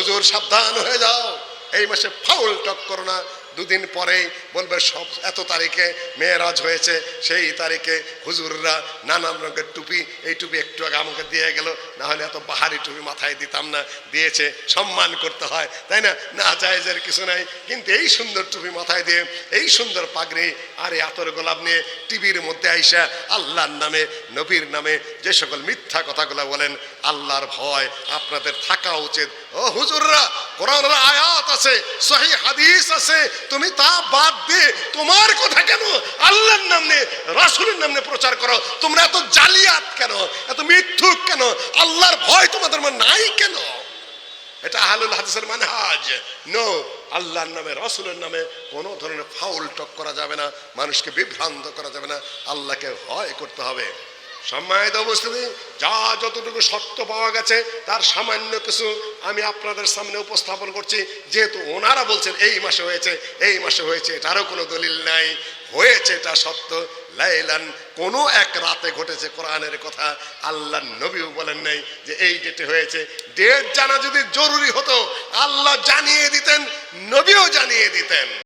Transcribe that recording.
হুজুর সাবধান হয়ে যাও, এই মাসে ফাউল টক করো না। দুদিন পরেই বলবে সব এত তারিখে মেয়েরাজ হয়েছে, সেই তারিখে হুজুররা নানান রঙের টুপি, এই টুপি একটু আগে আমাকে দিয়ে গেল, না হলে এত বাহারি টুপি মাথায় দিতাম না, দিয়েছে, সম্মান করতে হয়, তাই না? না জায়েজের কিছু নাই। কিন্তু এই সুন্দর টুপি মাথায় দিয়ে, এই সুন্দর পাগড়ি আর এই আতর গোলাপ নিয়ে টিভির মধ্যে আইসা আল্লাহর নামে, নবীর নামে যে সকল মিথ্যা কথাগুলো বলেন, আল্লাহর ভয় আপনাদের থাকা উচিত। ও হুজুররা, কোরআনের আয়াত আছে, সহিহ হাদিস আছে, তুমি তা বাদ দিয়ে তোমার কথা কেন আল্লাহর নামে, রাসূলের নামে প্রচার করো? তোমরা এত জালিয়াত কেন, এত মিথ্যুক কেন? আল্লাহর ভয় তোমাদের মধ্যে নাই কেন? এটা আহলুল হাদিসের মানহাজ। নো, আল্লাহর নামে, রাসূলের নামে কোনো ধরনের ফাউল টক করা যাবে না, মানুষকে বিভ্রান্ত করা যাবে না, আল্লাহকে ভয় করতে হবে। সম্মানিত উপস্থিতি, যা যতটুকু সত্য পাওয়া গেছে তার সামান্য কিছু আমি আপনাদের সামনে উপস্থাপন করছি। যেহেতু ওনারা বলছেন এই মাসে হয়েছে, এই মাসে হয়েছে, এটারও কোনো দলিল নাই। হয়েছে, এটা সত্য। লাইলান, কোনো এক রাতে ঘটেছে, কোরআনের কথা। আল্লাহ নবীও বলেন নাই যে এই ডেটে হয়েছে। ডেট জানা যদি জরুরি হতো আল্লাহ জানিয়ে দিতেন, নবীও জানিয়ে দিতেন।